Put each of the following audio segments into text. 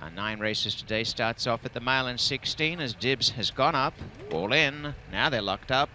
Our 9 races today starts off at the mile and 16 as Dibbs has gone up, all in. Now they're locked up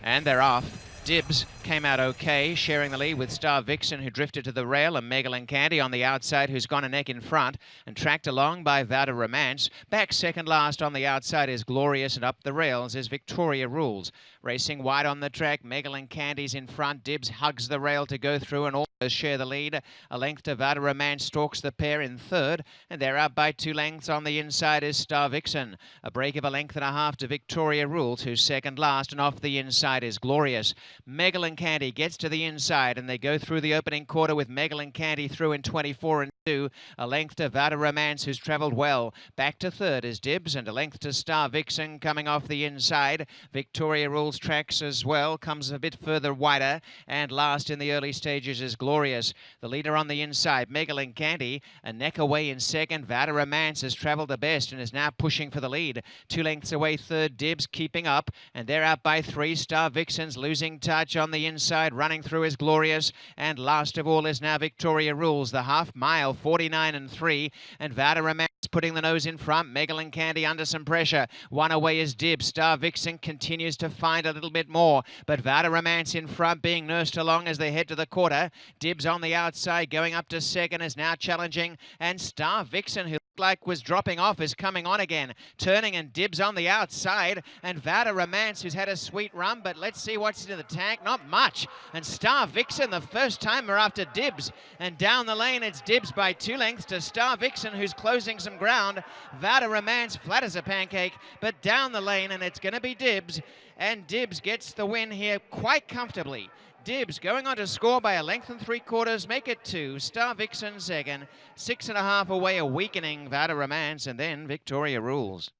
and they're off. Dibbs came out okay, sharing the lead with Star Vixen, who drifted to the rail, and Megalyn Candy on the outside, who's gone a neck in front, and tracked along by Vada Romance. Back second last on the outside is Glorious, and up the rails is Victoria Rules. Racing wide on the track, Megalyn Candy's in front. Dibbs hugs the rail to go through and also share the lead. A length to Vada Romance stalks the pair in third, and they're out by 2 lengths. On the inside is Star Vixen. A break of 1.5 lengths to Victoria Rules, who's second last, and off the inside is Glorious. Megalyn Candy gets to the inside, and they go through the opening quarter with Megalyn Candy through in 24 and 2. A length to Vada Romance, who's travelled well. Back to third is Dibbs, and a length to Star Vixen coming off the inside. Victoria Rules tracks as well, comes a bit further wider, and last in the early stages is Glorious. The leader on the inside, Megalyn Candy, a neck away in second. Vada Romance has travelled the best and is now pushing for the lead. 2 lengths away third, Dibbs keeping up, and they're out by 3. Star Vixen's losing touch on the inside. Running through is Glorious, and last of all is now Victoria Rules. The half mile, 49 and 3, and Vada Romance putting the nose in front. Megalyn Candy under some pressure. One away is Dibbs. Star Vixen continues to find a little bit more, but Vada Romance in front, being nursed along as they head to the quarter. Dibbs on the outside, going up to second, is now challenging, and Star Vixen, who like was dropping off, is coming on again, turning, and Dibbs on the outside, and Vada Romance, who's had a sweet run, but let's see what's into the tank. Not much, and Star Vixen, the first timer after Dibbs, and down the lane it's Dibbs by 2 lengths to Star Vixen, who's closing some ground. Vada Romance flat as a pancake, but down the lane, and it's going to be Dibbs, and Dibbs gets the win here quite comfortably. Dibbs going on to score by 1 3/4 lengths, make it 2. Star Vixen second, 6.5 away, a weakening Vada Romance, and then Victoria Rules.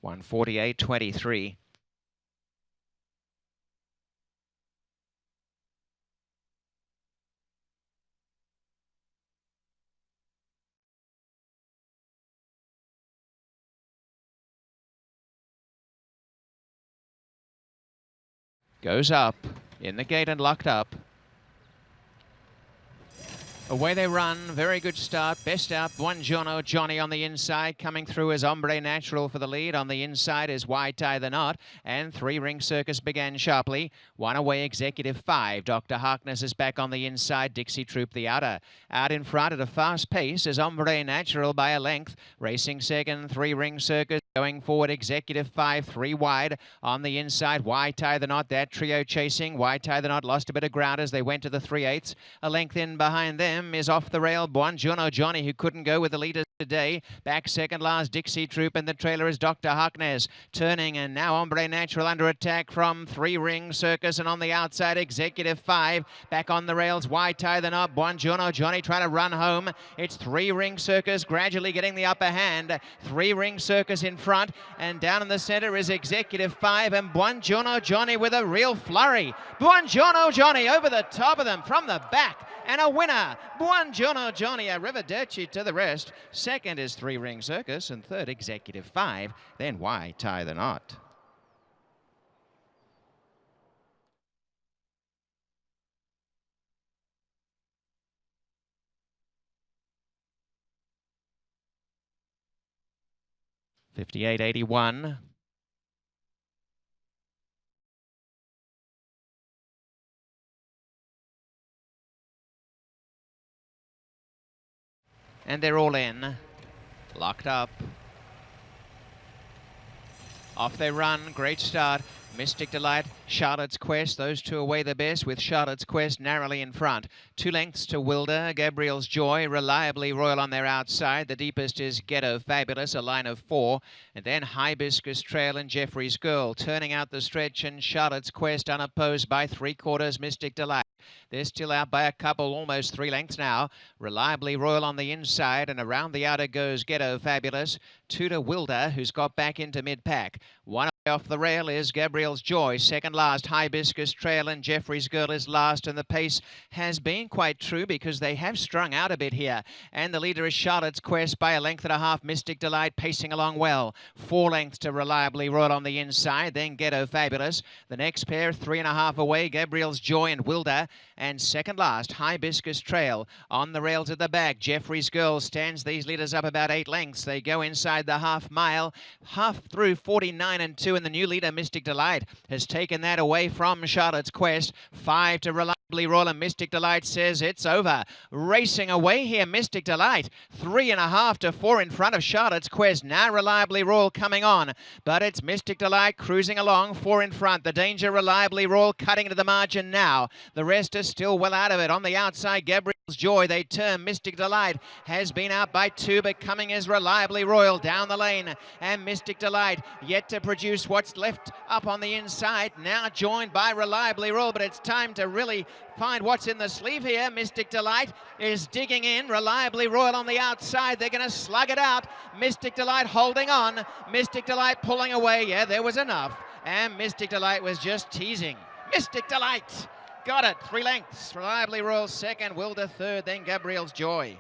$148.23. Goes up in the gate and locked up. Away they run, very good start. Best out, Buongiorno Johnny on the inside. Coming through is Hombre Natural for the lead. On the inside is Why Tie the Knot. And 3 Ring Circus began sharply. 1 away, Executive 5. Dr. Harkness is back on the inside. Dixie Troop the outer. Out in front at a fast pace is Hombre Natural by 1 length. Racing second, 3 Ring Circus. Going forward, Executive 5, 3 wide. On the inside, Why Tie the Knot. That trio chasing. Why Tie the Knot lost a bit of ground as they went to the 3/8. A length in behind them is Off the Rail, Buongiorno Johnny, who couldn't go with the leaders today. Back second last, Dixie Troop, and the trailer is Dr. Harkness. Turning, and now Hombre Natural under attack from 3 Ring Circus, and on the outside, Executive 5. Back on the rails, Why Tie the Knot. Buongiorno Johnny trying to run home. It's 3 Ring Circus gradually getting the upper hand. 3 Ring Circus in front, and down in the center is Executive 5, and Buongiorno Johnny with a real flurry. Buongiorno Johnny over the top of them from the back, and a winner. Buongiorno Johnny, arrivederci to the rest. Second is 3 Ring Circus, and third Executive 5. Then Why Tie the Knot. $58.81. And they're all in, locked up. Off they run, great start. Mystic Delight, Charlotte's Quest, those two away the best, with Charlotte's Quest narrowly in front. 2 lengths to Wilder, Gabriel's Joy, reliably Royal on their outside. The deepest is Ghetto Fabulous, a line of 4. And then Hibiscus Trail and Jeffrey's Girl. Turning out the stretch, and Charlotte's Quest unopposed by 3/4, Mystic Delight. They're still out by a couple, almost 3 lengths now. Reliably Royal on the inside, and around the outer goes Ghetto Fabulous. 2 to Wilder, who's got back into mid-pack. 1 Off the rail is Gabriel's Joy, second last Hibiscus Trail, and Jeffrey's Girl is last, and the pace has been quite true because they have strung out a bit here. And the leader is Charlotte's Quest by a length and a half. Mystic Delight pacing along well. 4 lengths to Reliably Royal on the inside, then Ghetto Fabulous. The next pair 3.5 away, Gabriel's Joy and Wilder, and second last Hibiscus Trail. On the rails at the back, Jeffrey's Girl stands these leaders up about 8 lengths. They go inside the half mile, half through 49 and 2. And the new leader, Mystic Delight, has taken that away from Charlotte's Quest. 5 to Reliably Royal, and Mystic Delight says it's over. Racing away here, Mystic Delight. 3.5 to 4 in front of Charlotte's Quest. Now Reliably Royal coming on, but it's Mystic Delight cruising along, 4 in front. The danger, Reliably Royal cutting into the margin now. The rest is still well out of it. On the outside, Gabriel's Joy, they turn. Mystic Delight has been out by 2, but coming is Reliably Royal down the lane, and Mystic Delight yet to produce what's left up on the inside, now joined by Reliably Royal, but it's time to really find what's in the sleeve here. Mystic Delight is digging in. Reliably Royal on the outside. They're going to slug it out. Mystic Delight holding on. Mystic Delight pulling away. Yeah, there was enough. And Mystic Delight was just teasing. Mystic Delight got it. 3 lengths. Reliably Royal second. Wilder third. Then Gabriel's Joy.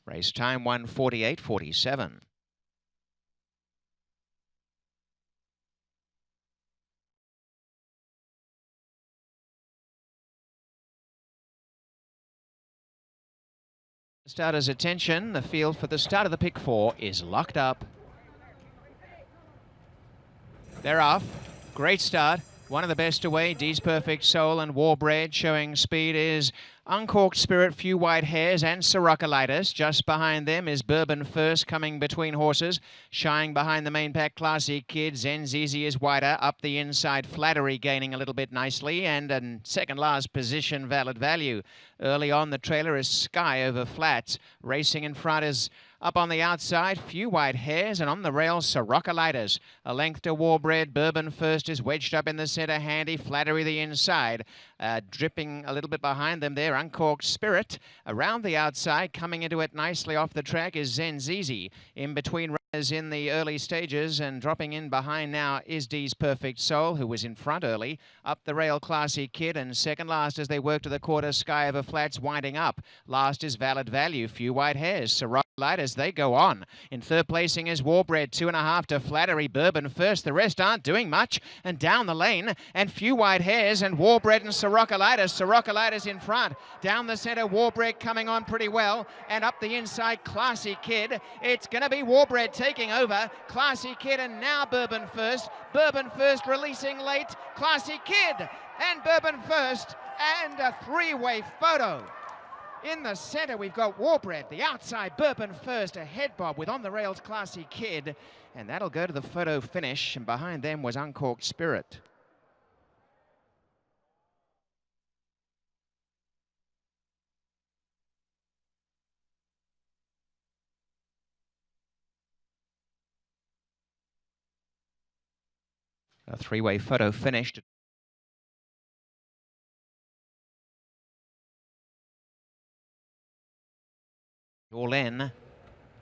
Race time 1:48.47. Starters' attention, the field for the start of the pick 4 is locked up. They're off. Great start. One of the best away, Dee's Perfect Soul and Warbred. Showing speed is Uncorked Spirit, Few White Hairs and Sirocolitis. Just behind them is Bourbon First coming between horses. Shying behind the main pack, Classy Kid. Zenzizi is wider. Up the inside, Flattery gaining a little bit nicely. And in second last position, Valid Value. Early on, the trailer is Sky over Flats. Racing in front is up on the outside, Few White Hairs, and on the rails, Sirocolitis. A length to Warbred. Bourbon First is wedged up in the centre, Handy. Flattery the inside. Dripping a little bit behind them there, Uncorked Spirit. Around the outside, coming into it nicely off the track is Zenzizi. In between runners in the early stages, and dropping in behind now is Dee's Perfect Soul, who was in front early. Up the rail, Classy Kid, and second last as they work to the quarter, Sky over Flats winding up. Last is Valid Value, Few White Hairs, Sirocolitis as they go on. In third placing is Warbred, 2.5 to Flattery. Bourbon First. The rest aren't doing much, and down the lane, and Few White Hairs and Warbred and Sirocolitis. Sirocolitis in front. Down the centre, Warbred coming on pretty well, and up the inside, Classy Kid. It's going to be Warbred taking over. Classy Kid, and now Bourbon First. Bourbon First releasing late. Classy Kid and Bourbon First, and a 3-way photo. In the centre, we've got Warbred. The outside, Bourbon First. Ahead, Bob, with on the rails, Classy Kid. And that'll go to the photo finish. And behind them was Uncorked Spirit. A 3-way photo finished. All in,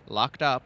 locked up.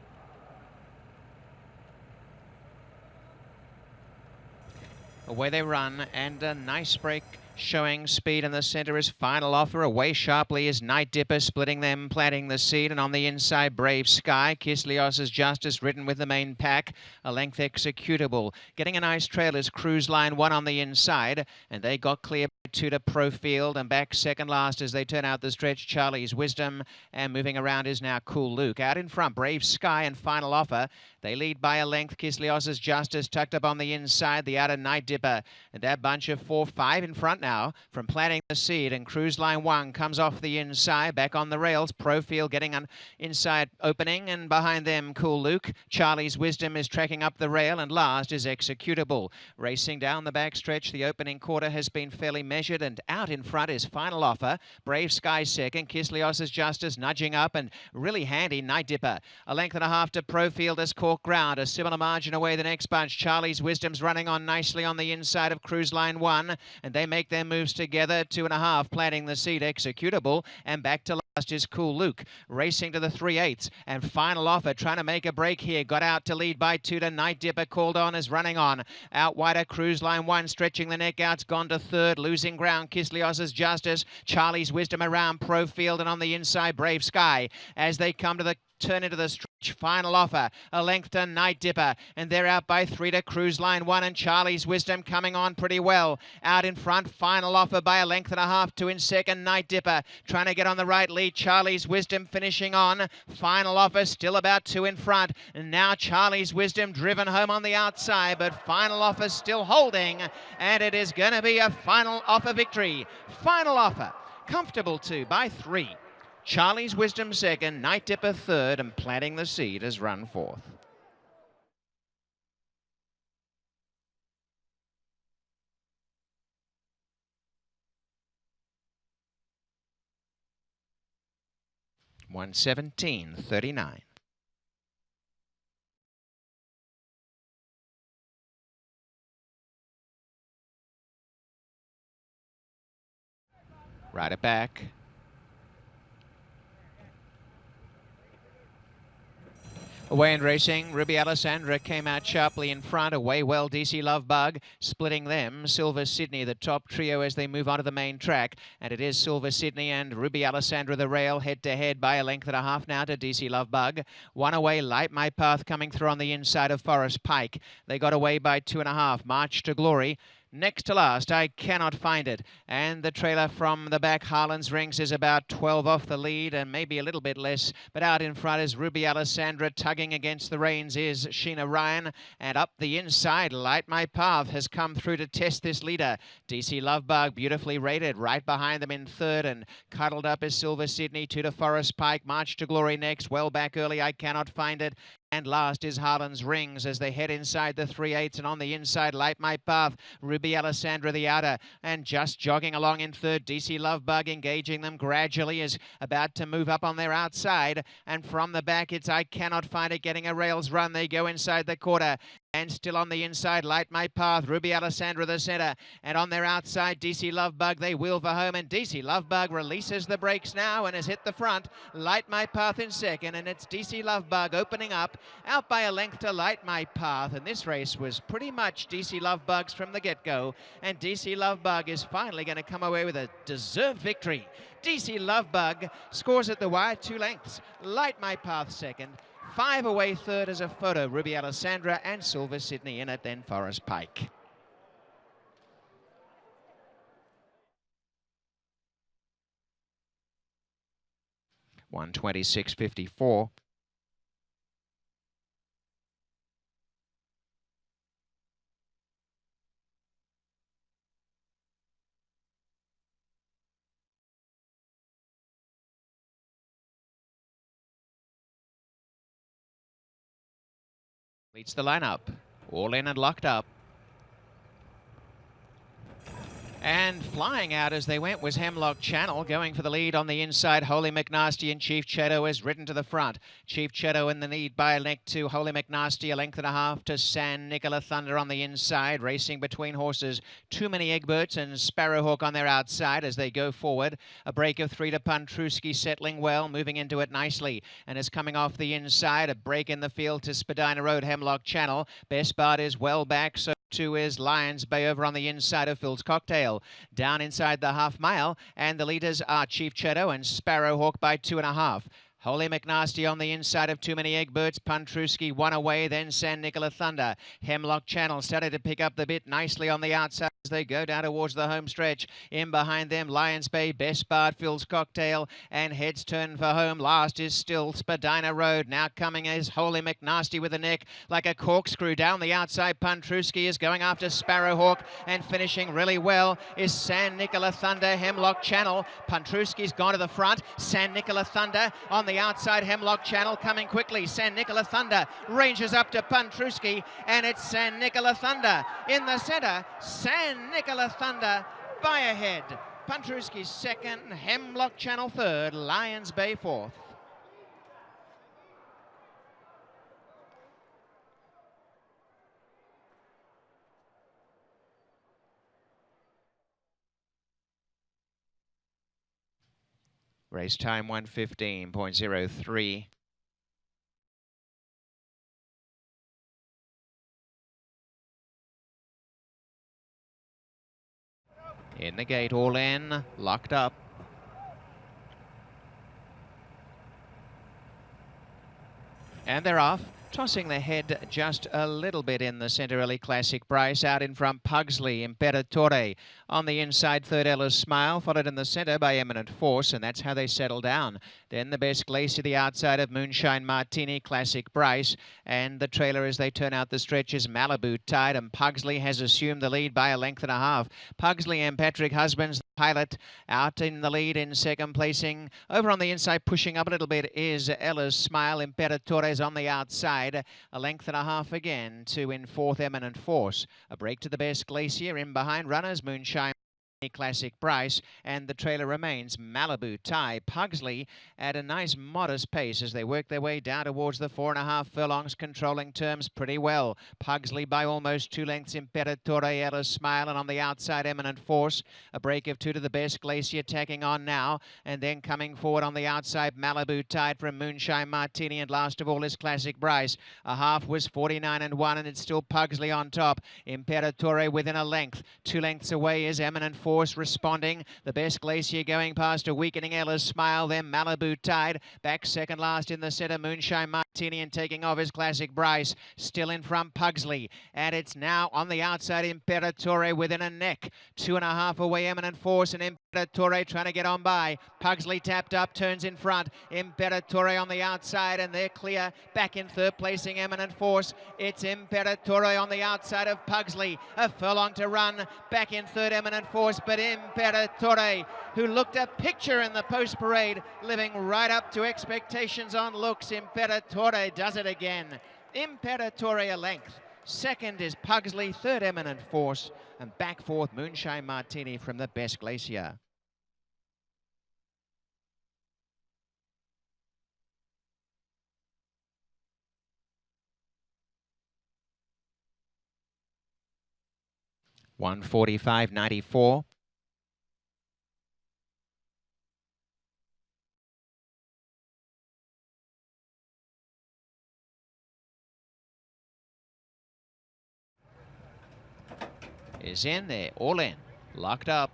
Away they run, and a nice break. Showing speed in the centre is Final Offer. Away sharply is Night Dipper, splitting them, planting the seed. And on the inside, Brave Sky. Kislios's Justice ridden with the main pack. A length executable. Getting a nice trail is Cruise Line 1 on the inside. And they got clear by 2 to Profield. And back second last as they turn out the stretch, Charlie's Wisdom. And moving around is now Cool Luke. Out in front, Brave Sky and Final Offer. They lead by a length. Kislios's Justice tucked up on the inside. The outer Night Dipper. And that bunch of 4-5 in front now from planting the seed, and Cruise Line 1 comes off the inside, back on the rails. Profield getting an inside opening, and behind them Cool Luke. Charlie's Wisdom is tracking up the rail, and last is Executable. Racing down the back stretch, the opening quarter has been fairly measured, and out in front is Final Offer. Brave Sky second, Kislios's Justice nudging up, and really handy Night Dipper. A length and a half to Profield as Cork short ground. A similar margin away the next bunch. Charlie's Wisdom's running on nicely on the inside of Cruise Line 1, and they make their moves together. 2.5, planting the seat, executable, and back to last is Cool Luke, racing to the 3/8, and Final Offer trying to make a break here. Got out to lead by 2 to Night Dipper. Called On is running on. Out wider, Cruise Line 1 stretching the neck out's gone to 3rd, losing ground. Kislios's Justice, Charlie's Wisdom around Profield, and on the inside Brave Sky as they come to the turn into the stretch. Final Offer, a length to Night Dipper, and they're out by 3 to Cruise Line 1, and Charlie's Wisdom coming on pretty well. Out in front, Final Offer by a length and a half. 2 in second, Night Dipper trying to get on the right lead. Charlie's Wisdom finishing on. Final Offer still about 2 in front, and now Charlie's Wisdom driven home on the outside, but Final Offer still holding, and it is going to be a Final Offer victory. Final Offer, comfortable 2 by 3. Charlie's Wisdom 2nd, Night Dipper 3rd, and Planting the Seed has run 4th. $117.39. Right it back. Away and racing, Ruby Alessandra came out sharply in front. Away well, DC Love Bug, splitting them. Silver Sydney, the top trio as they move on to the main track. And it is Silver Sydney and Ruby Alessandra the rail, head-to-head by a length and a half now to DC Love Bug. One away, Light My Path coming through on the inside of Forest Pike. They got away by 2.5. March to Glory. Next to last, I Cannot Find It. And the trailer from the back, Harlan's Rings, is about 12 off the lead and maybe a little bit less. But out in front is Ruby Alessandra. Tugging against the reins is Sheena Ryan. And up the inside, Light My Path has come through to test this leader. DC Love Bug, beautifully rated. Right behind them in 3rd, and cuddled up is Silver Sydney. 2 to Forest Pike. March to Glory next. Well back early, I Cannot Find It. And last is Harlan's Rings as they head inside the 3/8, and on the inside, Light My Path. Ruby Alessandra the outer, and just jogging along in 3rd. DC Love Bug engaging them gradually, is about to move up on their outside. And from the back, it's I Cannot Find It getting a rails run. They go inside the quarter. And still on the inside, Light My Path, Ruby Alessandra the centre. And on their outside, DC Love Bug, they wheel for home. And DC Love Bug releases the brakes now and has hit the front. Light My Path in 2nd, and it's DC Love Bug opening up. Out by a length to Light My Path. And this race was pretty much DC Love Bug's from the get-go. And DC Love Bug is finally going to come away with a deserved victory. DC Love Bug scores at the wire 2 lengths. Light My Path 2nd. 5 away 3rd as a photo, Ruby Alessandra and Silver Sydney in it, then Forest Pike. $126.54. Leads the lineup, all in and locked up. And flying out as they went was Hemlock Channel, going for the lead on the inside. Holy McNasty and Chief Cheto has ridden to the front. Chief Cheto in the lead by a length to Holy McNasty, a length and a half to San Nicola Thunder on the inside. Racing between horses, Too Many Egberts and Sparrowhawk on their outside as they go forward. A break of 3 to Puntruski, settling well, moving into it nicely. And is coming off the inside. A break in the field to Spadina Road, Hemlock Channel. Best Bart is well back, so too is Lions Bay over on the inside of Phil's Cocktail. Down inside the half mile, and the leaders are Chief Cheto and Sparrowhawk by 2.5. Holy McNasty on the inside of Too Many Egberts. Puntruski 1 away, then San Nicola Thunder. Hemlock Channel started to pick up the bit nicely on the outside as they go down towards the home stretch. In behind them, Lions Bay, Best Bart, Phil's Cocktail, and heads turn for home. Last is still Spadina Road. Now coming is Holy McNasty with a neck like a corkscrew down the outside. Puntruski is going after Sparrowhawk, and finishing really well is San Nicola Thunder, Hemlock Channel. Puntruski's gone to the front. San Nicola Thunder on the outside, Hemlock Channel coming quickly. San Nicola Thunder ranges up to Puntruski, and it's San Nicola Thunder in the centre. San Nicola Thunder by a head. Puntruski 2nd, Hemlock Channel 3rd, Lions Bay 4th. Race time 1:15.03. In the gate, all in, locked up. And they're off, tossing the head just a little bit in the centre early. Classic Bryce out in front. Pugsley, Imperatore on the inside. Third, Ella's Smile, followed in the centre by Eminent Force, and that's how they settle down. Then the best Glacier, the outside of Moonshine Martini, Classic Bryce, and the trailer as they turn out the stretch is Malibu Tide, and Pugsley has assumed the lead by a length and a half. Pugsley and Patrick Husbands, the pilot, out in the lead in second placing. Over on the inside, pushing up a little bit, is Ella's Smile. Imperatore's on the outside, a length and a half again to in fourth, Eminent Force. A break to the best Glacier. In behind runners, Moonshine Classic Bryce, and the trailer remains Malibu Tie. Pugsley at a nice modest pace as they work their way down towards the 4.5 furlongs, controlling terms pretty well. Pugsley by almost 2 lengths. Imperatore, Ella's Smile, and on the outside Eminent Force. A break of 2 to the best Glacier, tacking on now, and then coming forward on the outside Malibu Tide from Moonshine Martini, and last of all is Classic Bryce. A half was 49.1, and it's still Pugsley on top. Imperatore within a length. 2 lengths away is Eminent Force responding. The best Glacier going past a weakening Ella's Smile, then Malibu Tide. Back second last in the centre, Moonshine Martini, and taking off his Classic Bryce. Still in front, Pugsley. And it's now on the outside, Imperatore within a neck. 2.5 away, Eminent Force, and Imperatore trying to get on by. Pugsley tapped up, turns in front. Imperatore on the outside, and they're clear. Back in third placing, Eminent Force. It's Imperatore on the outside of Pugsley. A furlong to run. Back in third, Eminent Force, but Imperatore, who looked a picture in the post parade, living right up to expectations on looks. Imperatore does it again. Imperatore a length. Second is Pugsley, third Eminent Force, and back fourth Moonshine Martini from the best Glacier. $145.94. Is in there, all in, locked up.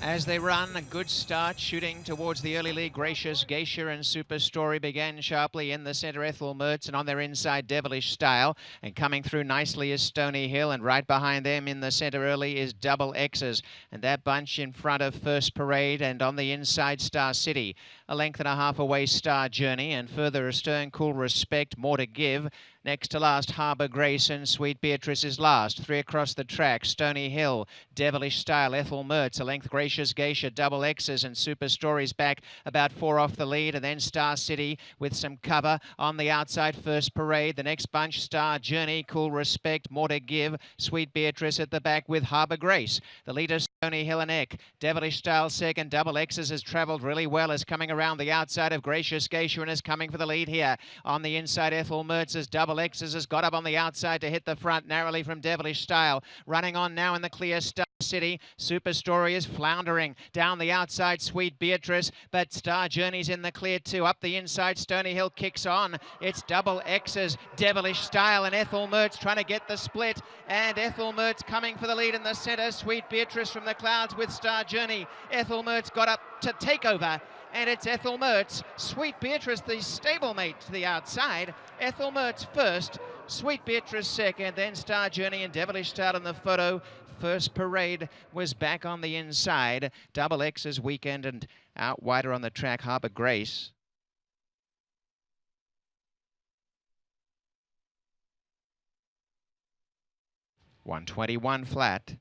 As they run, a good start, shooting towards the early lead. Gracious Geisha and Super Story began sharply in the centre, Ethel Mertz, and on their inside, Devilish Style. And coming through nicely is Stony Hill, and right behind them in the centre early is Double X's. And that bunch in front of First Parade, and on the inside, Star City. A length and a half away, Star Journey, and further astern, Cool Respect, More to Give. Next to last, Harbour Grace, and Sweet Beatrice is last. 3 across the track, Stony Hill, Devilish Style, Ethel Mertz. A length, Gracious Geisha, Double X's, and Super Stories back about 4 off the lead. And then Star City with some cover on the outside, First Parade. The next bunch, Star Journey, Cool Respect, More to Give. Sweet Beatrice at the back with Harbour Grace. The leader, Stony Hill and Eck. Devilish Style second. Double X's has travelled really well, is coming around the outside of Gracious Geisha and is coming for the lead here. On the inside, Ethel Mertz as Double X's has got up on the outside to hit the front narrowly from Devilish Style. Running on now in the clear, Star City. Super Story is floundering down the outside, Sweet Beatrice, but Star Journey's in the clear too. Up the inside, Stony Hill kicks on. It's Double X's, Devilish Style, and Ethel Mertz trying to get the split. And Ethel Mertz coming for the lead in the centre. Sweet Beatrice from the clouds with Star Journey. Ethel Mertz got up to take over, and it's Ethel Mertz. Sweet Beatrice, the stablemate to the outside. Ethel Mertz first, Sweet Beatrice second, then Star Journey and Devilish Style in the photo. First Parade was back on the inside. Double X's weekend, and out wider on the track, Harbour Grace. $121 flat.